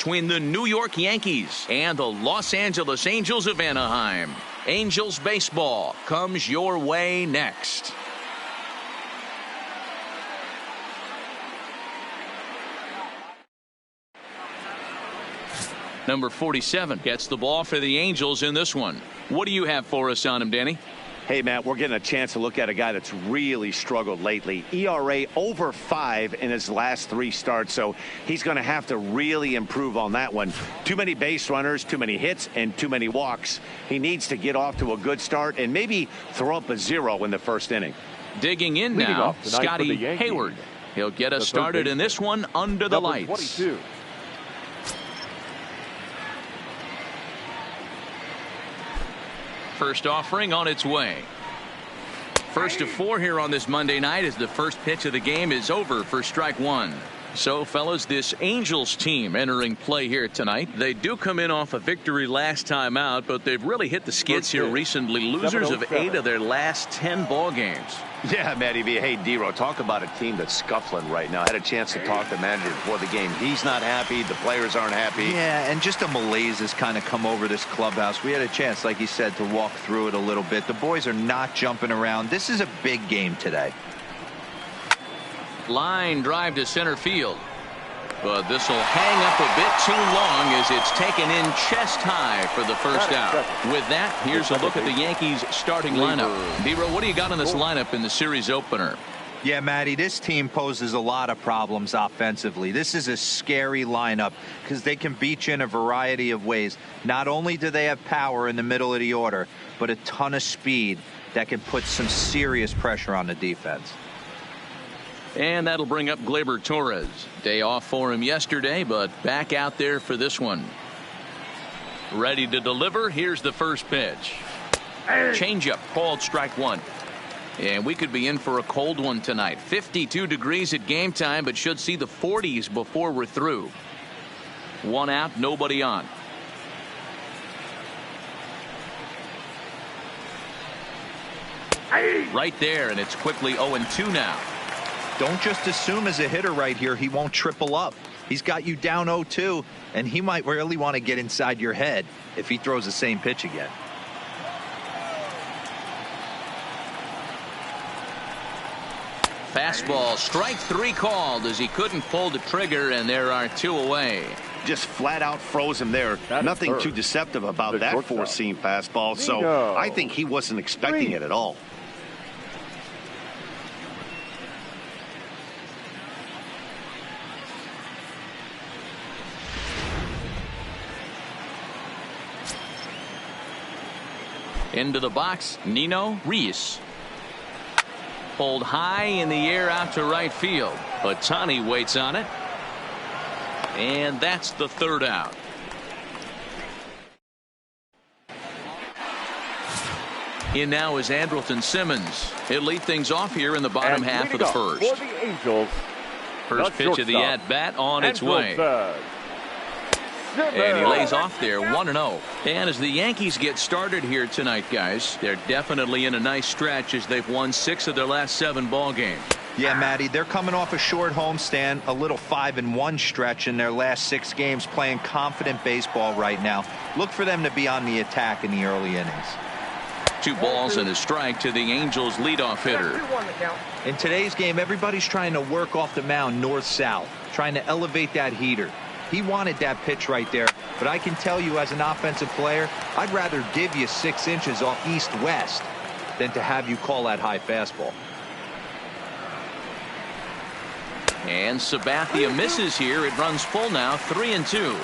between the New York Yankees and the Los Angeles Angels of Anaheim. Angels baseball comes your way next. Number 47 gets the ball for the Angels in this one. What do you have for us on him, Danny? Hey, Matt, we're getting a chance to look at a guy that's really struggled lately. ERA over 5 in his last 3 starts, so he's going to have to really improve on that one. Too many base runners, too many hits, and too many walks. He needs to get off to a good start and maybe throw up a 0 in the first inning. Digging in now, Scotty Hayward. He'll get us started in this one under the lights. 22. First offering on its way. First of 4 here on this Monday night as the first pitch of the game is over for strike 1. So, fellas, this Angels team entering play here tonight. They do come in off a victory last time out, but they've really hit the skids here recently. Losers of 8 of their last 10 ball games. Yeah, Matty V. Hey, D-Ro, talk about a team that's scuffling right now. I had a chance to talk to the manager before the game. He's not happy. The players aren't happy. Yeah, and just a malaise has kind of come over this clubhouse. We had a chance, like you said, to walk through it a little bit. The boys are not jumping around. This is a big game today. Line drive to center field. But this will hang up a bit too long as it's taken in chest high for the first out. With that, here's a look at the Yankees starting lineup. D-Ro, what do you got on this lineup in the series opener? Yeah, Matty, this team poses a lot of problems offensively. This is a scary lineup because they can beat you in a variety of ways. Not only do they have power in the middle of the order, but a ton of speed that can put some serious pressure on the defense. And that'll bring up Gleyber Torres. Day off for him yesterday, but back out there for this one. Ready to deliver. Here's the first pitch. Changeup called strike 1. And we could be in for a cold one tonight. 52 degrees at game time, but should see the 40s before we're through. 1 out, nobody on. Right there, and it's quickly 0-2 now. Don't just assume as a hitter right here he won't triple up. He's got you down 0-2, and he might really want to get inside your head if he throws the same pitch again. Fastball, strike 3 called as he couldn't pull the trigger, and there are 2 away. Just flat out froze him there. Nothing too deceptive about that four-seam fastball, so I think he wasn't expecting it at all. Into the box, Nino Reese. Pulled high in the air out to right field. But Tani waits on it. And that's the 3rd out. In now is Andrelton Simmons. He'll lead things off here in the bottom half of the first. For the Angels, first pitch of the at-bat on its way. And he lays off there 1-0. And as the Yankees get started here tonight, guys, they're definitely in a nice stretch as they've won 6 of their last 7 ball games. Yeah, Matty, they're coming off a short homestand, a little 5-1 stretch in their last 6 games, playing confident baseball right now. Look for them to be on the attack in the early innings. 2 balls and a strike to the Angels leadoff hitter. In today's game, everybody's trying to work off the mound north-south, trying to elevate that heater. He wanted that pitch right there, but I can tell you as an offensive player, I'd rather give you 6 inches off east-west than to have you call that high fastball. And Sabathia misses here. It runs full now, 3-2.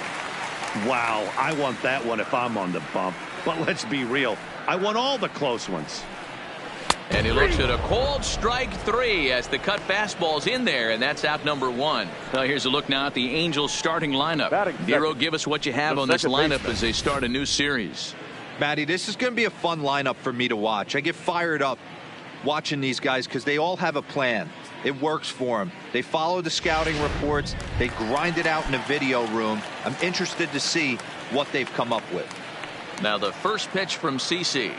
Wow, I want that one if I'm on the bump. But let's be real, I want all the close ones. And he looks at a cold strike 3 as the cut fastball's in there, and that's out number 1. Now here's a look now at the Angels starting lineup. Nero, give us what you have on this lineup as they start a new series. Matty, this is going to be a fun lineup for me to watch. I get fired up watching these guys because they all have a plan. It works for them. They follow the scouting reports. They grind it out in the video room. I'm interested to see what they've come up with. Now the first pitch from CC.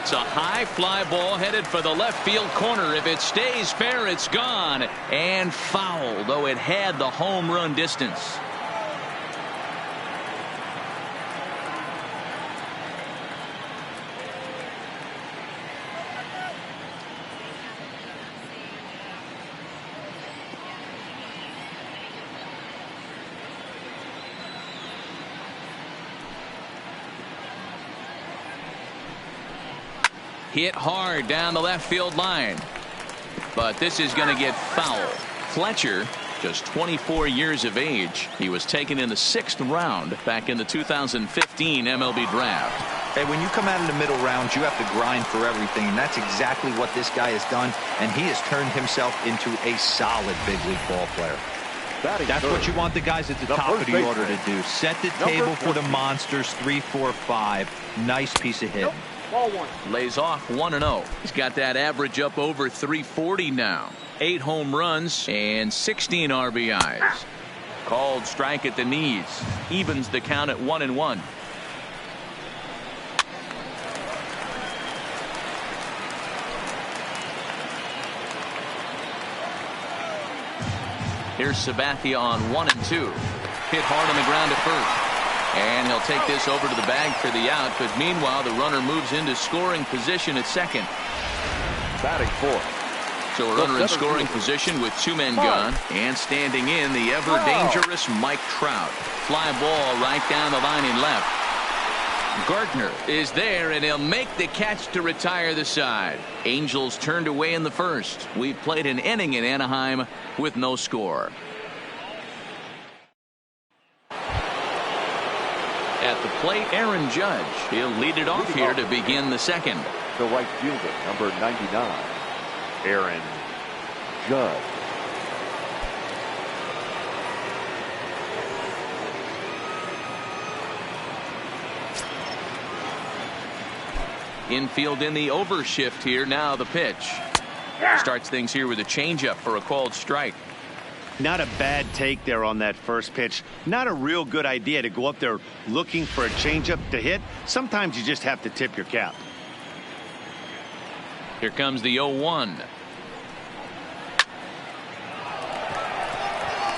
It's a high fly ball headed for the left field corner. If it stays fair, it's gone. And foul, though it had the home run distance. Hit hard down the left field line. But this is going to get foul. Fletcher, just 24 years of age. He was taken in the 6th round back in the 2015 MLB draft. Hey, when you come out in the middle rounds, you have to grind for everything, and that's exactly what this guy has done, and he has turned himself into a solid big league ball player. That's what you want the guys at the top of the order to do. Set the table for the monsters. 3, 4, 5. Nice piece of hit. Lays off 1-0. He's got that average up over 340 now. 8 home runs and 16 RBIs. Called strike at the knees. Evens the count at 1-1. Here's Sabathia on 1-2. Hit hard on the ground at first. And he'll take this over to the bag for the out. But meanwhile, the runner moves into scoring position at second. Batting 4th. So a runner in scoring position with 2 men gone. And standing in, the ever-dangerous Mike Trout. Fly ball right down the line in left. Gardner is there, and he'll make the catch to retire the side. Angels turned away in the first. We've played an inning in Anaheim with no score. At the plate, Aaron Judge. He'll lead it off here to begin the second. The right fielder, number 99, Aaron Judge. Infield in the overshift here. Now the pitch. Starts things here with a changeup for a called strike. Not a bad take there on that first pitch. Not a real good idea to go up there looking for a changeup to hit. Sometimes you just have to tip your cap. Here comes the 0-1.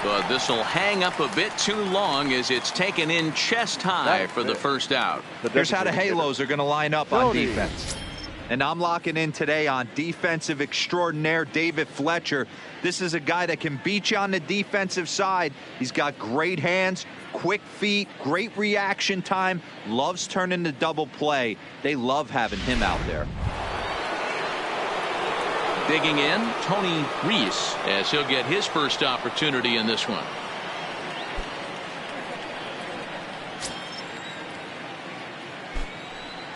But this will hang up a bit too long as it's taken in chest high for the first out. Here's how the Halos are going to line up on defense. And I'm locking in today on defensive extraordinaire David Fletcher. This is a guy that can beat you on the defensive side. He's got great hands, quick feet, great reaction time, loves turning the double play. They love having him out there. Digging in, Tony Reese, as he'll get his first opportunity in this one.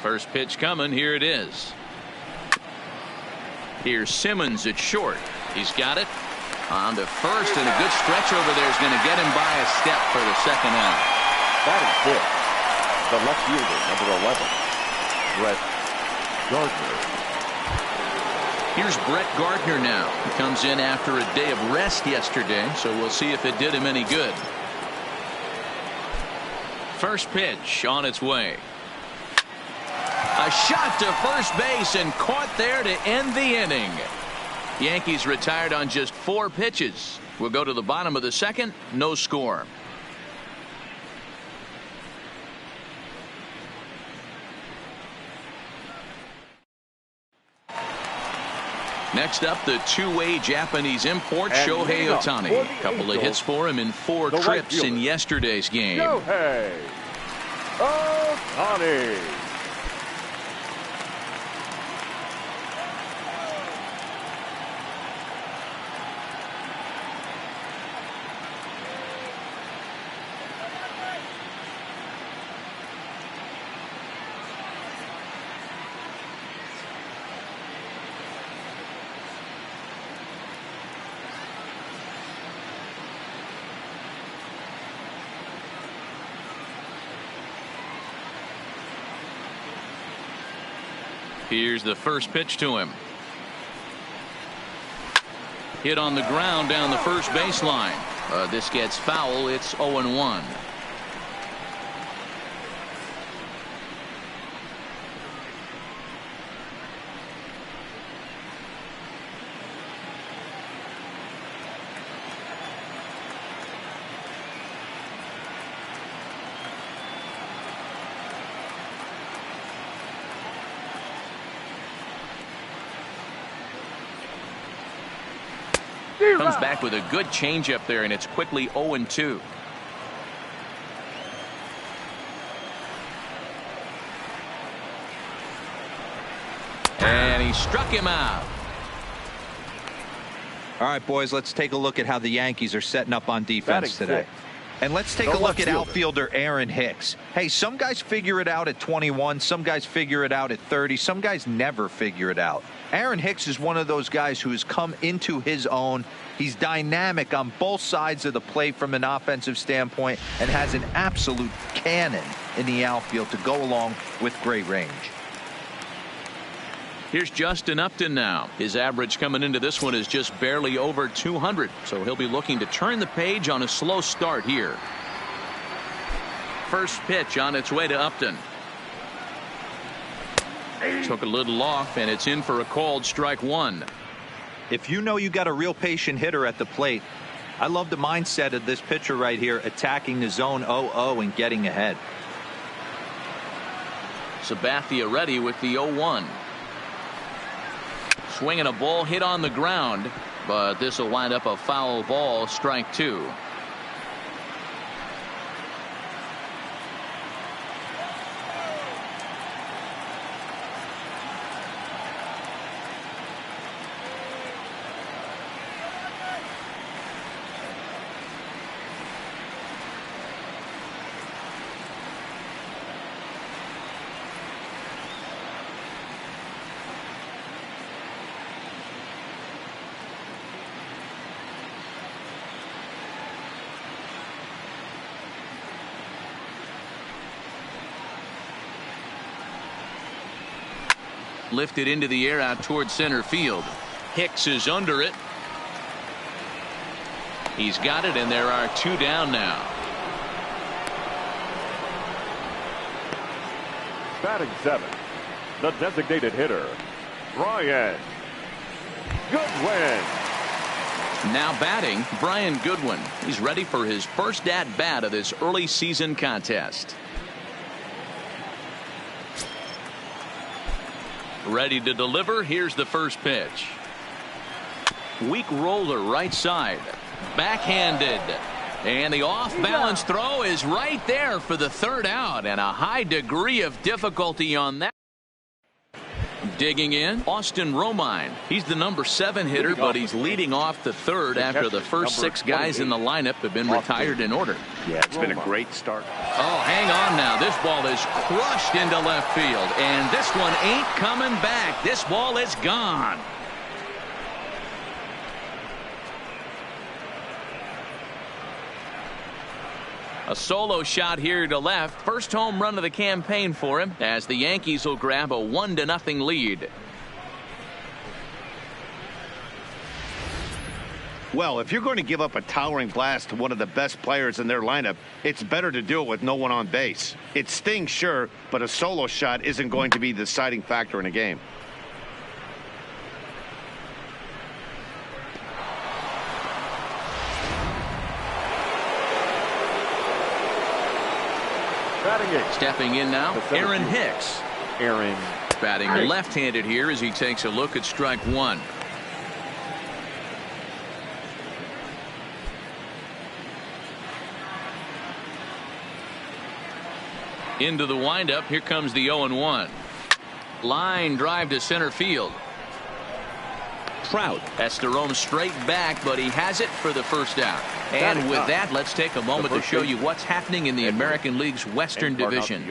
First pitch coming. Here it is. Here's Simmons at short. He's got it on to first, and a good stretch over there is going to get him by a step for the second out. Batting 5th, the left fielder, number 11, Brett Gardner. Here's Brett Gardner now. He comes in after a day of rest yesterday, so we'll see if it did him any good. First pitch on its way. A shot to first base and caught there to end the inning. Yankees retired on just 4 pitches. We'll go to the bottom of the second. No score. Next up, the two-way Japanese import, Shohei Ohtani. A couple of hits for him in 4 trips in yesterday's game. Shohei Ohtani. Here's the first pitch to him. Hit on the ground down the first baseline. This gets foul. It's 0-1. Comes back with a good changeup there, and it's quickly 0-2. And he struck him out. All right, boys, let's take a look at how the Yankees are setting up on defense today. And let's take a look at outfielder Aaron Hicks. Hey, some guys figure it out at 21. Some guys figure it out at 30. Some guys never figure it out. Aaron Hicks is one of those guys who has come into his own. He's dynamic on both sides of the plate from an offensive standpoint and has an absolute cannon in the outfield to go along with great range. Here's Justin Upton now. His average coming into this one is just barely over 200, so he'll be looking to turn the page on a slow start here. First pitch on its way to Upton. Took a little off, and it's in for a called strike one. If you know you got a real patient hitter at the plate, I love the mindset of this pitcher right here, attacking the zone 0-0 and getting ahead. Sabathia ready with the 0-1. Swinging a ball hit on the ground, but this will wind up a foul ball, strike two. Lifted into the air out towards center field. Hicks is under it. He's got it, and there are two down now. Batting seventh, the designated hitter, Brian Goodwin. Now batting, Brian Goodwin. He's ready for his first at-bat of this early season contest. Ready to deliver. Here's the first pitch. Weak roller right side. Backhanded. And the off-balance throw is right there for the third out, and a high degree of difficulty on that. Digging in, Austin Romine. He's the number 7 hitter, but he's leading off the third after the first 6 guys in the lineup have been retired in order. Yeah, it's been a great start. Oh, hang on now. This ball is crushed into left field, and this one ain't coming back. This ball is gone. A solo shot here to left. First home run of the campaign for him, as the Yankees will grab a 1-0 lead. Well, if you're going to give up a towering blast to one of the best players in their lineup, it's better to do it with no one on base. It stings, sure, but a solo shot isn't going to be the deciding factor in a game. Stepping in now, Aaron Hicks. Aaron Batting left-handed here as he takes a look at strike one. Into the windup. Here comes the 0-1. Line drive to center field. Trout has to roam straight back, but he has it for the first out. And with that, let's take a moment to show you what's happening in the American League's Western Division.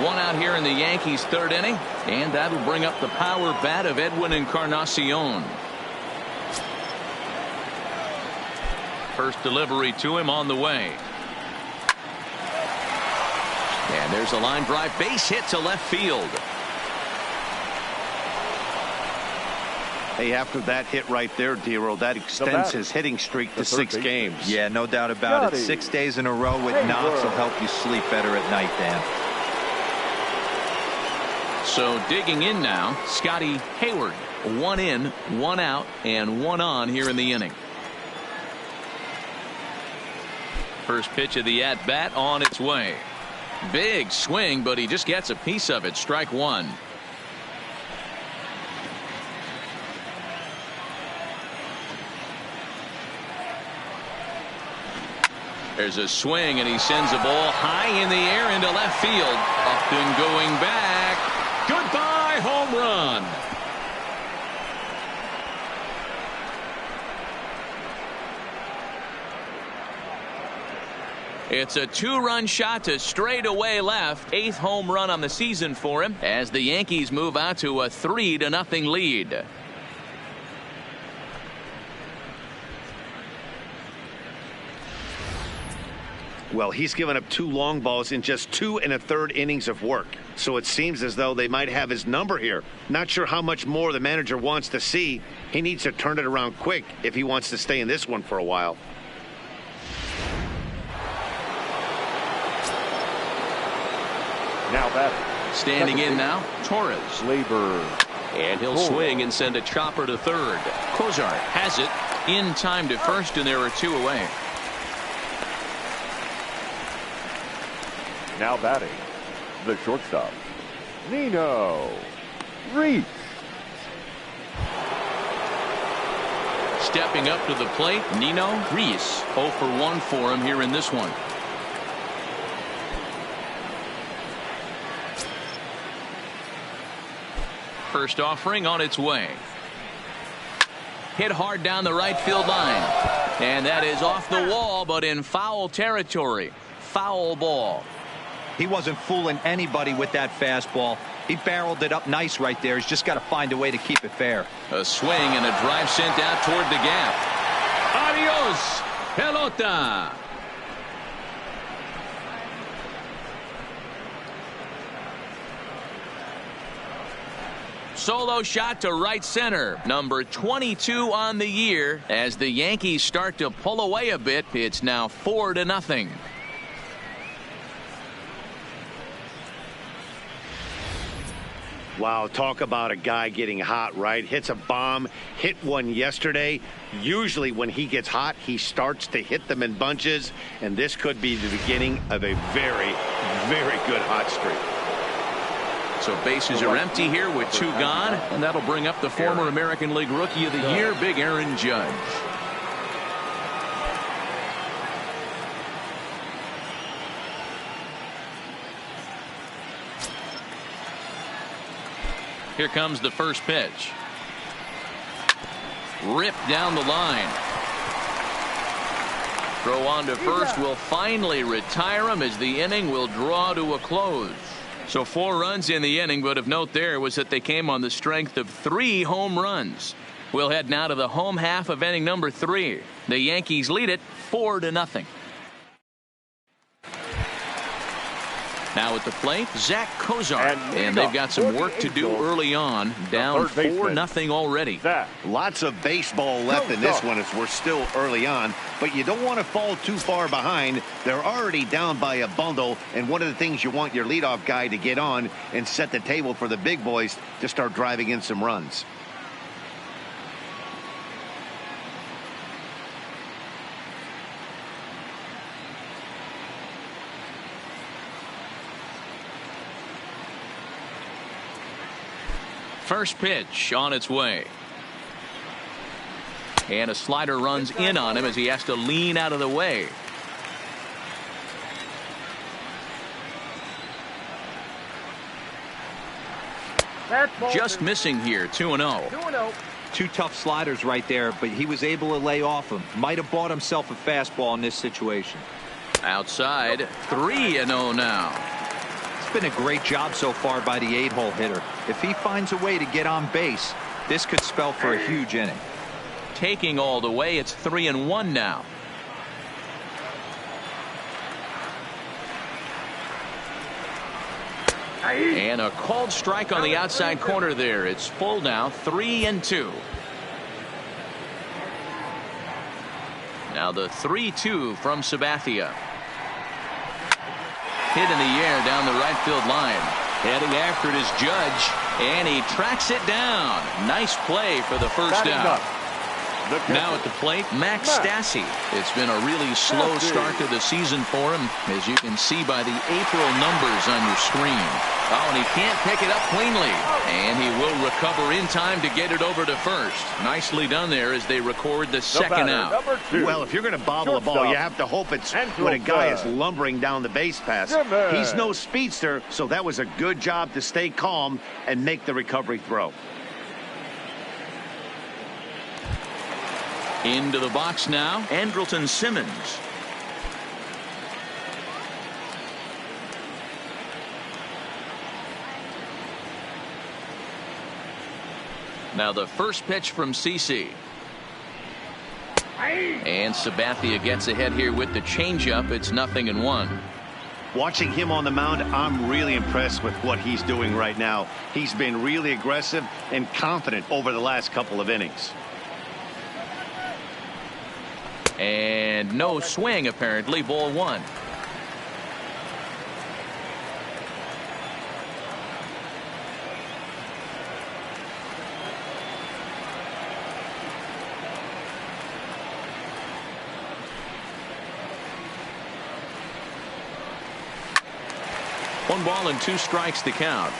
One out here in the Yankees' third inning, and that'll bring up the power bat of Edwin Encarnacion. First delivery to him on the way. And there's a line drive, base hit to left field. Hey, after that hit right there, Dero, that extends his hitting streak to 6 games. Yeah, no doubt about it. 6 days in a row with knocks will help you sleep better at night, Dan. So digging in now, Scotty Hayward. 1 in, 1 out, and 1 on here in the inning. First pitch of the at-bat on its way. Big swing, but he just gets a piece of it. Strike one. There's a swing, and he sends a ball high in the air into left field. Up and going back. Goodbye, home run. It's a two-run shot to straightaway left. 8th home run on the season for him as the Yankees move out to a 3-0 lead. Well, he's given up 2 long balls in just 2 1/3 innings of work. So it seems as though they might have his number here. Not sure how much more the manager wants to see. He needs to turn it around quick if he wants to stay in this one for a while. Now that standing in now, Torres. Labor. And he'll swing and send a chopper to third. Kozar has it in time to first, and there are 2 away. Now batting, the shortstop, Nino Reese. Stepping up to the plate, Nino Reese. 0 for 1 for him here in this one. First offering on its way. Hit hard down the right field line. And that is off the wall, but in foul territory. Foul ball. He wasn't fooling anybody with that fastball. He barreled it up nice right there. He's just got to find a way to keep it fair. A swing and a drive sent out toward the gap. Adios, pelota. Solo shot to right center. Number 22 on the year. As the Yankees start to pull away a bit, it's now 4-0. Wow, talk about a guy getting hot, right? Hits a bomb, hit one yesterday. Usually when he gets hot, he starts to hit them in bunches, and this could be the beginning of a very, very good hot streak. So bases are empty here with 2 gone, and that'll bring up the former American League Rookie of the Year, Big Aaron Judge. Here comes the first pitch. Ripped down the line. Throw on to first will finally retire him as the inning will draw to a close. So 4 runs in the inning, but of note there was that they came on the strength of 3 home runs. We'll head now to the home half of inning number 3. The Yankees lead it 4-0. Now at the plate, Zach Kozar. And they've got some work to do early on. Down 4-0 already. Lots of baseball left in this one as we're still early on. But you don't want to fall too far behind. They're already down by a bundle. And one of the things you want your leadoff guy to get on and set the table for the big boys to start driving in some runs. First pitch on its way. And a slider runs in on him as he has to lean out of the way. Just missing here, 2-0. 2 tough sliders right there, but he was able to lay off them. Might have bought himself a fastball in this situation. Outside, 3-0 now. It's been a great job so far by the 8-hole hitter. If he finds a way to get on base, this could spell for a huge inning. Taking all the way, it's 3-1 now. And a called strike on the outside corner there. It's full now, 3-2. Now the 3-2 from Sabathia. Hit in the air down the right field line. Heading after it is Judge, and he tracks it down. Nice play for the first out. Now at the plate, Max Stassi. It's been a really slow start to the season for him, as you can see by the April numbers on your screen. Oh, and he can't pick it up cleanly. And he will recover in time to get it over to first. Nicely done there as they record the second out. Well, if you're going to bobble a ball, you have to hope it's when a guy is lumbering down the base pass. He's no speedster, so that was a good job to stay calm and make the recovery throw. Into the box now, Andrelton Simmons. Now the first pitch from CC. And Sabathia gets ahead here with the changeup. It's 0-1. Watching him on the mound, I'm really impressed with what he's doing right now. He's been really aggressive and confident over the last couple of innings. And no swing, apparently. Ball 1. One ball and 2 strikes to count.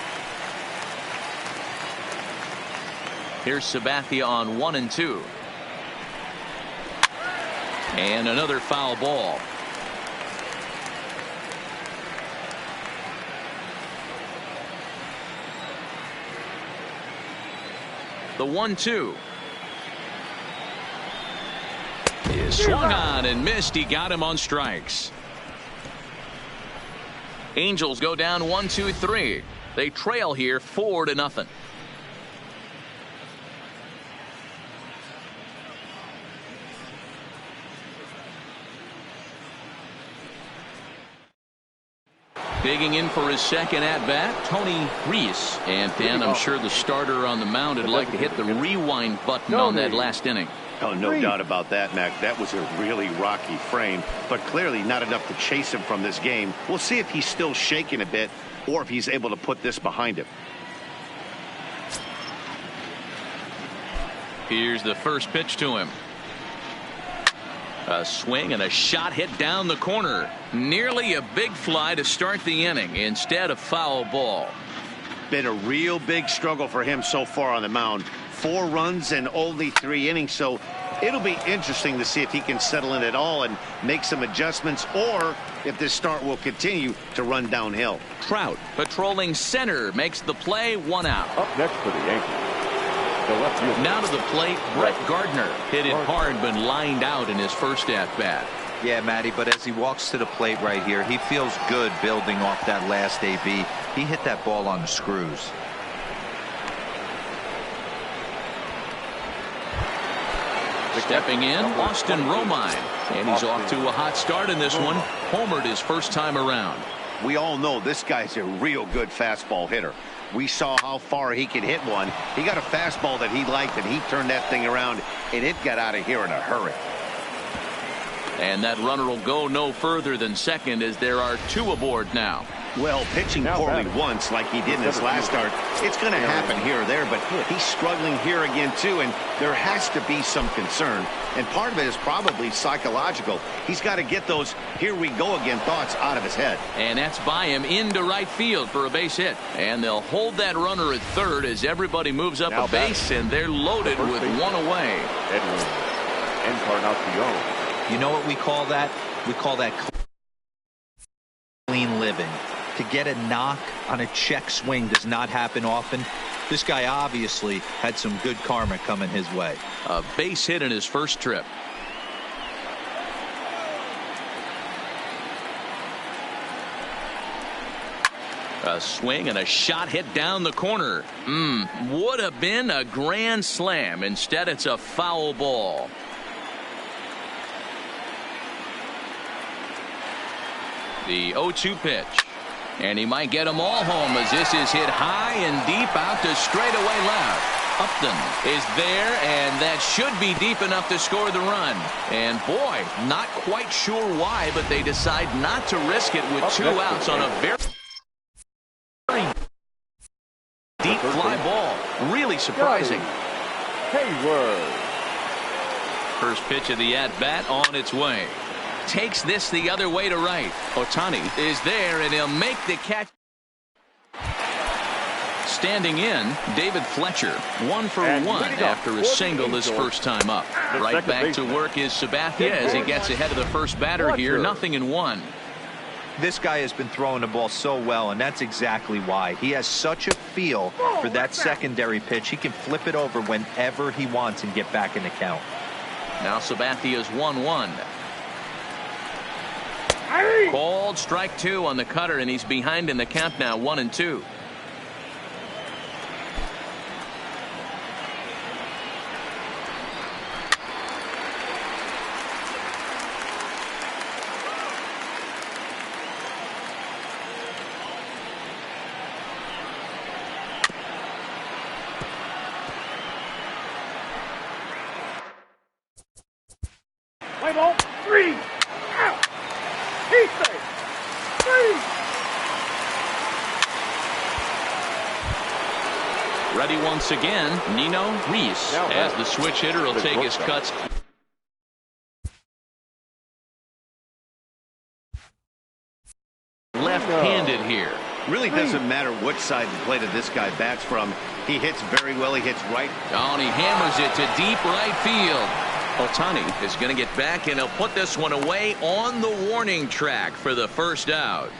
Here's Sabathia on 1-2. And another foul ball. The 1-2 is swung on and missed. He got him on strikes. Angels go down 1-2-3. They trail here 4-0. Digging in for his second at-bat, Tony Reese. And Dan, I'm sure the starter on the mound would like to hit the rewind button on that last inning. Oh, no doubt about that, Mac. That was a really rocky frame, but clearly not enough to chase him from this game. We'll see if he's still shaking a bit or if he's able to put this behind him. Here's the first pitch to him. A swing and a shot hit down the corner. Nearly a big fly to start the inning. Instead, a foul ball. Been a real big struggle for him so far on the mound. 4 runs and only 3 innings, so it'll be interesting to see if he can settle in at all and make some adjustments, or if this start will continue to run downhill. Trout patrolling center makes the play, 1 out. Up next for the Yankees, the left fielder. Now to the plate, Brett Gardner. Hit it hard, but lined out in his first at-bat. Yeah, Matty, but as he walks to the plate right here, he feels good building off that last AB. He hit that ball on the screws. Stepping in, Austin Romine. And he's off to a hot start in this one. Homered his first time around. We all know this guy's a real good fastball hitter. We saw how far he could hit one. He got a fastball that he liked, and he turned that thing around, and it got out of here in a hurry. And that runner will go no further than second, as there are 2 aboard now. Well, pitching poorly once like he did in his last start, it's going to happen here or there, but he's struggling here again too, and there has to be some concern, and part of it is probably psychological. He's got to get those here we go again thoughts out of his head. And that's by him into right field for a base hit, and they'll hold that runner at third as everybody moves up a base, and they're loaded with 1 away. Edwin Encarnacion. You know what we call that? We call that clean living. To get a knock on a check swing does not happen often. This guy obviously had some good karma coming his way. A base hit in his first trip. A swing and a shot hit down the corner. Would have been a grand slam. Instead, it's a foul ball. The 0-2 pitch. And he might get them all home, as this is hit high and deep out to straightaway left. Upton is there, and that should be deep enough to score the run. And boy, not quite sure why, but they decide not to risk it with 2 outs on a very deep fly ball. Really surprising. First pitch of the at-bat on its way. Takes this the other way to right. Ohtani is there, and he'll make the catch. Standing in, David Fletcher, 1 for 1 after a single his first time up. Right back to work is Sabathia as he gets ahead of the first batter here, 0-1. This guy has been throwing the ball so well, and that's exactly why. He has such a feel for that secondary pitch. He can flip it over whenever he wants and get back in the count. Now Sabathia's 1-1. Called strike 2 on the cutter, and he's behind in the count now, 1-2. Play ball, 3, out. He's safe. 3. Ready once again, Nino Reese, as the switch hitter will take his cuts. Left-handed here. Really doesn't matter which side of the plate this guy bats from. He hits very well. He hits right. Oh, and he hammers it to deep right field. Ohtani is going to get back, and he'll put this one away on the warning track for the first out.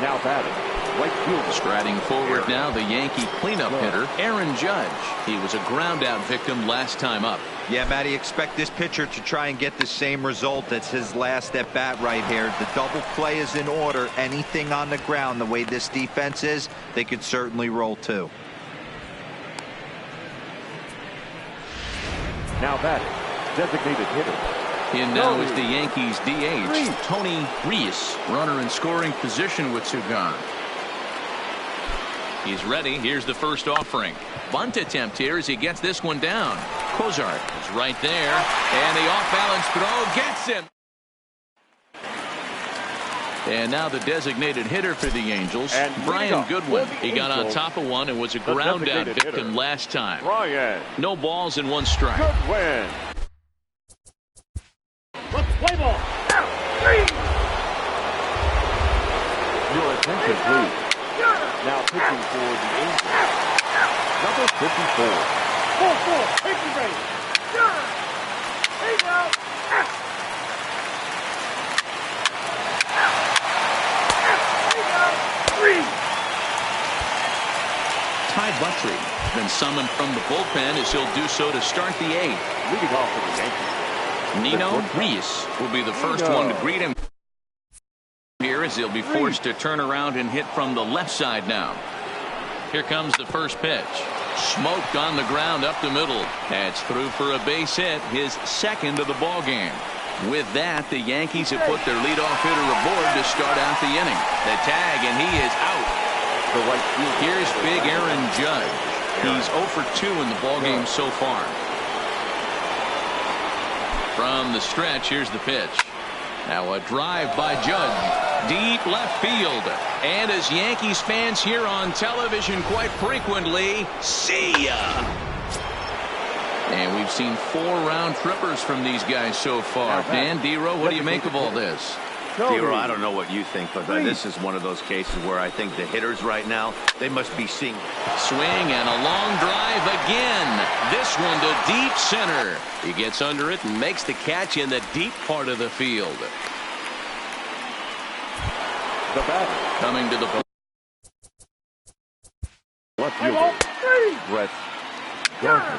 Now batting, right field. Striding forward now, the Yankee cleanup hitter, Aaron Judge. He was a ground-out victim last time up. Yeah, Matty, expect this pitcher to try and get the same result. That's his last at-bat right here. The double play is in order. Anything on the ground, the way this defense is, they could certainly roll too. Now batting, designated hitter. In now is the Yankees DH, Tony Reese, runner in scoring position with 2 gone. He's ready. Here's the first offering. Bunt attempt here as he gets this one down. Cozart is right there, and the off-balance throw gets him. And now the designated hitter for the Angels, Brian Goodwin. He got on top of one and was a ground-out victim last time. No balls and 1 strike. Goodwin. Let's play ball. Out. 3. Your attention, please. Now pitching for the Angels, number 54. 4-4. Pitching ready. He's out. Ty Buttrey been summoned from the bullpen as he'll do so to start the 8th. Leading off for the Yankees, Nino Reese will be the first one to greet him here as he'll be forced to turn around and hit from the left side now. Here comes the first pitch. Smoked on the ground up the middle. That's through for a base hit, his second of the ball game. With that, the Yankees have put their leadoff hitter aboard to start out the inning. The tag, and he is out. Here's big Aaron Judge. He's 0 for 2 in the ball game so far. From the stretch, here's the pitch. Now a drive by Judge. Deep left field. And as Yankees fans hear on television quite frequently, see ya! And we've seen 4 round trippers from these guys so far. Dan, D-Row, what do you make of all this? D-Row, I don't know what you think, but this is one of those cases where I think the hitters right now, they must be seeing. Swing and a long drive again. This one to deep center. He gets under it and makes the catch in the deep part of the field. the batter. Coming to the plate. Left fielder, Brett Gardner.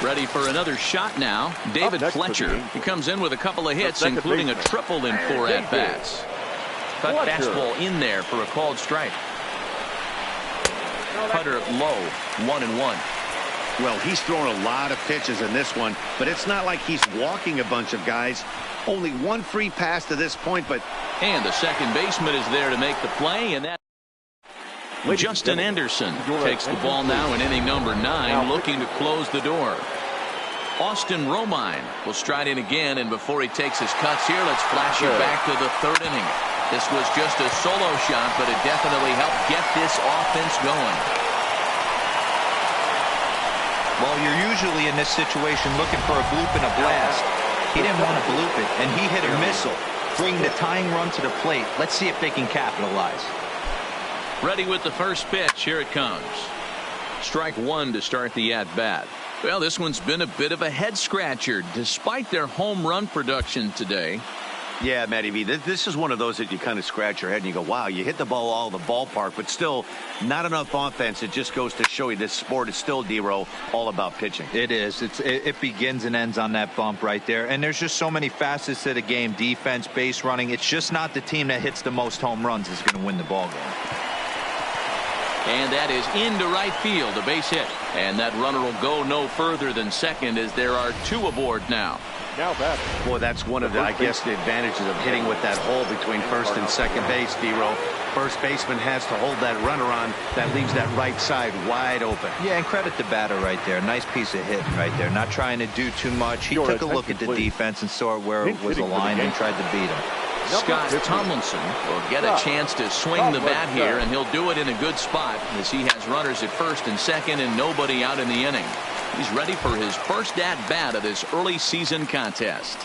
Ready for another shot now. David Fletcher. He comes in with a couple of hits, including a triple in 4 at-bats. Cut fastball in there for a called strike. Cutter low, 1-1. Well, he's thrown a lot of pitches in this one, but it's not like he's walking a bunch of guys. Only 1 free pass to this point, but... And the second baseman is there to make the play, and that... Justin Anderson takes the ball now in inning number 9, looking to close the door. Austin Romine will stride in again, and before he takes his cuts here, let's flash you back to the 3rd inning. This was just a solo shot, but it definitely helped get this offense going. Well, you're usually in this situation looking for a bloop and a blast. He didn't want to bloop it, and he hit a missile, bringing the tying run to the plate. Let's see if they can capitalize. Ready with the first pitch. Here it comes. Strike one to start the at-bat. Well, this one's been a bit of a head-scratcher, despite their home run production today. Yeah, Matty V, this is one of those that you kind of scratch your head and you go, wow, you hit the ball all the ballpark, but still not enough offense. It just goes to show you this sport is still, D-Row, all about pitching. It is. It begins and ends on that bump right there. And there's just so many facets to the game. Defense, base running. It's just not the team that hits the most home runs is going to win the ball game. And that is into right field, a base hit. And that runner will go no further than second as there are two aboard now. Now batting. Boy, that's one of the, I guess, the advantages of hitting with that hole between first and second base, D-Row. First baseman has to hold that runner on. That leaves that right side wide open. Yeah, and credit the batter right there. Nice piece of hitting right there. Not trying to do too much. He took a look at the defense and saw where it was aligned and tried to beat him. Scott Tomlinson will get a chance to swing the bat here, and he'll do it in a good spot as he has runners at first and second and nobody out in the inning. He's ready for his first at-bat of this early season contest.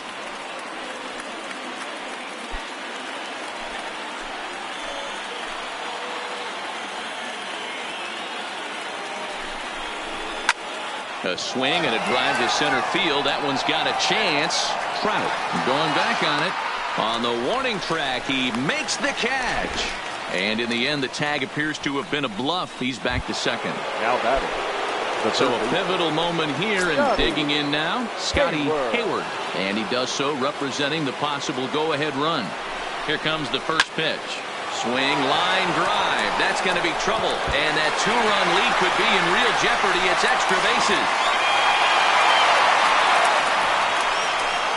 A swing and a drive to center field. That one's got a chance. Trout going back on it. On the warning track, he makes the catch. And in the end, the tag appears to have been a bluff. He's back to second. Now batting. So a pivotal moment here, and digging in now, Scotty Hayward. And he does so representing the possible go-ahead run. Here comes the first pitch. Swing, line drive. That's going to be trouble. And that two-run lead could be in real jeopardy. It's extra bases.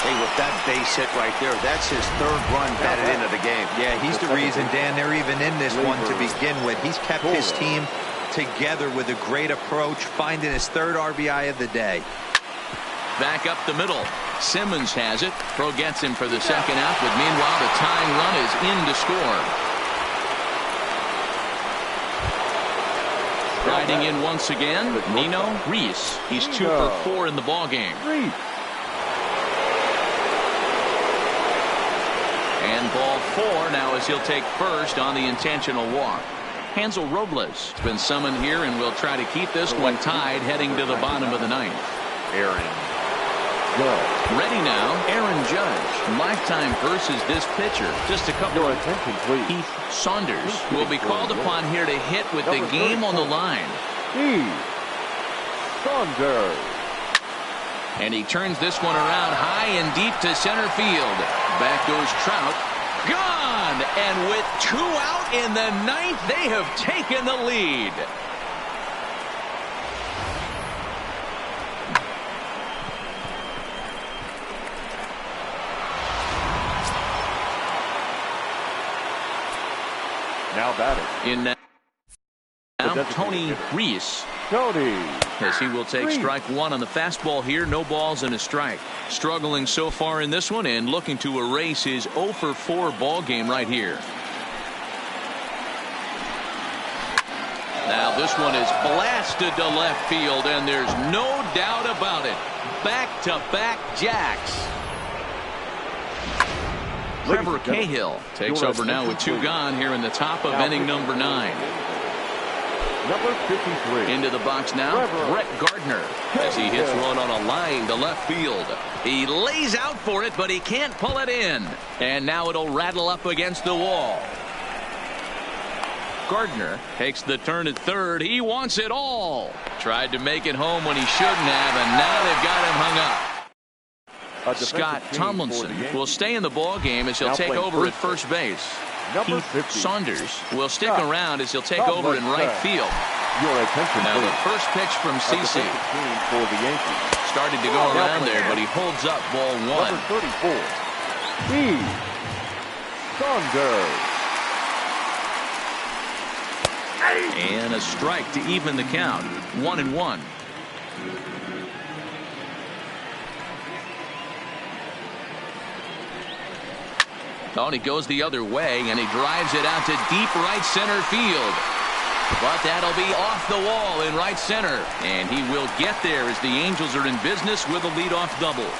Hey, with that base hit right there, that's his third run batted into the game. Yeah, he's the reason, Dan, they're even in this one to begin with. He's kept his team together with a great approach, finding his third RBI of the day. Back up the middle. Simmons has it. Pro gets him for the second out, but meanwhile the tying run is in to score. Riding in once again, Nino Reese. He's 2 for 4 in the ballgame. And ball 4 now as he'll take first on the intentional walk. Hansel Robles has been summoned here and will try to keep this one tied heading to the bottom of the ninth. Aaron. Ready now, Aaron Judge. Lifetime versus this pitcher. Just a couple of attention, please. Heath Saunders will be called upon here to hit with the game on the line. Saunders. And he turns this one around high and deep to center field. Back goes Trout. Gone! And with 2 out in the ninth, they have taken the lead. Now batting. In now, Tony Reese. Tony. As he will take strike one on the fastball here. No balls and a strike. Struggling so far in this one and looking to erase his 0 for 4 ball game right here. Now this one is blasted to left field, and there's no doubt about it. Back-to-back jacks. Trevor Cahill takes over now with 2 gone here in the top of inning number 9. Number 53. Into the box now, Brett Gardner, as he hits one on a line to left field. He lays out for it, but he can't pull it in. And now it'll rattle up against the wall. Gardner takes the turn at third. He wants it all. Tried to make it home when he shouldn't have, and now they've got him hung up. Scott Tomlinson will stay in the ball game as he'll take over at first base. Heath Saunders will stick around as he'll take over in right field. Now the first pitch from CC. For the Yankees. Started to go around there, but he holds up ball 1. Number 34. Heath Saunders. And a strike to even the count. 1-1. Oh, and he goes the other way, and he drives it out to deep right center field. But that'll be off the wall in right center. And he will get there as the Angels are in business with a leadoff double.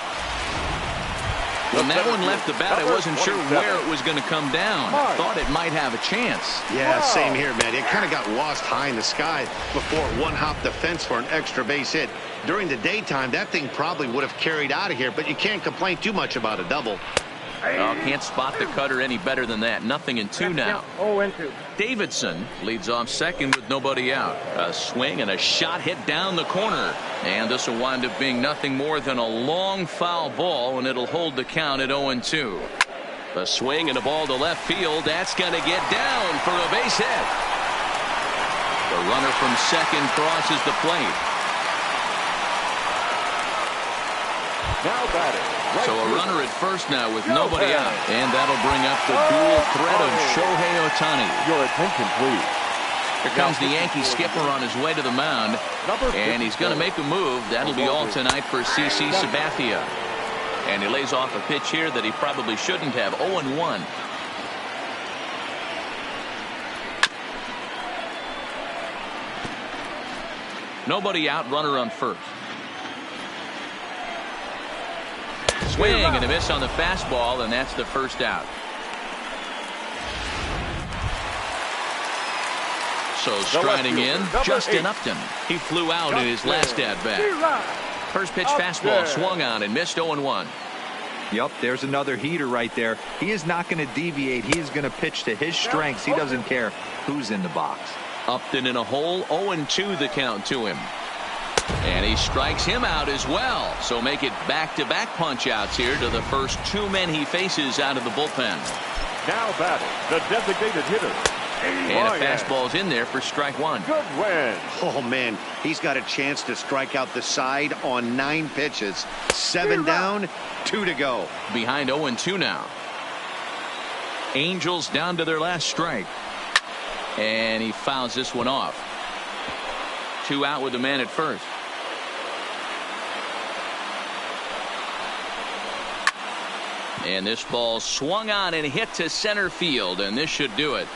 When that one left the bat, I wasn't sure where it was going to come down. I thought it might have a chance. Yeah, same here, man. It kind of got lost high in the sky before it one-hopped the fence for an extra base hit. During the daytime, that thing probably would have carried out of here, but you can't complain too much about a double. Oh, can't spot the cutter any better than that. Nothing in 2 now. 0-2. Davidson leads off second with nobody out. A swing and a shot hit down the corner. And this will wind up being nothing more than a long foul ball, and it'll hold the count at 0-2. A swing and a ball to left field. That's going to get down for a base hit. The runner from second crosses the plate. Now batting. Right, so a runner at first now with nobody out. And that'll bring up the dual threat of Shohei Ohtani. Your attention, please. Here comes the Yankee skipper on his way to the mound. And he's going to make a move. That'll be all tonight for CC Sabathia. And he lays off a pitch here that he probably shouldn't have. 0-1. Nobody out, runner on first. Swing and a miss on the fastball, and that's the first out. So striding in, Justin Upton. He flew out in his last at-bat. First pitch fastball swung on and missed. 0-1. Yep, there's another heater right there. He is not going to deviate. He is going to pitch to his strengths. He doesn't care who's in the box. Upton in a hole. 0-2 the count to him. And he strikes him out as well. So make it back-to-back punch-outs here to the first 2 men he faces out of the bullpen. Now batting, the designated hitter. And a fastball's in there for strike 1. Good win. Oh, man, he's got a chance to strike out the side on 9 pitches. 7 down, 2 to go. Behind 0-2 now. Angels down to their last strike. And he fouls this one off. 2 out with the man at first. And this ball swung on and hit to center field, and this should do it.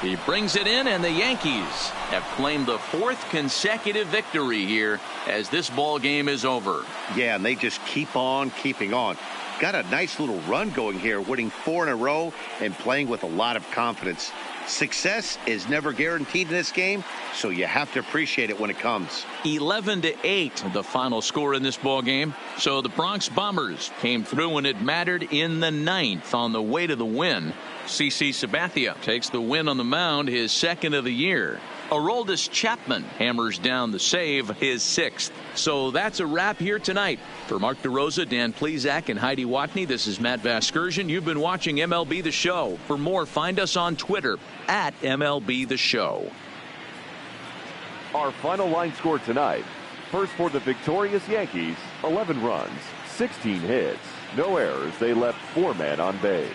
He brings it in, and the Yankees have claimed the 4th consecutive victory here as this ball game is over. Yeah, and they just keep on keeping on. Got a nice little run going here, winning 4 in a row and playing with a lot of confidence. Success is never guaranteed in this game, so you have to appreciate it when it comes. 11-8 the final score in this ball game. So the Bronx Bombers came through when it mattered in the 9th on the way to the win. CC Sabathia takes the win on the mound, his 2nd of the year. Aroldis Chapman hammers down the save, his 6th. So that's a wrap here tonight. For Mark DeRosa, Dan Plesac, and Heidi Watney, this is Matt Vasgersian. You've been watching MLB The Show. For more, find us on Twitter at MLB The Show. Our final line score tonight. First for the victorious Yankees, 11 runs, 16 hits, no errors. They left 4 men on base.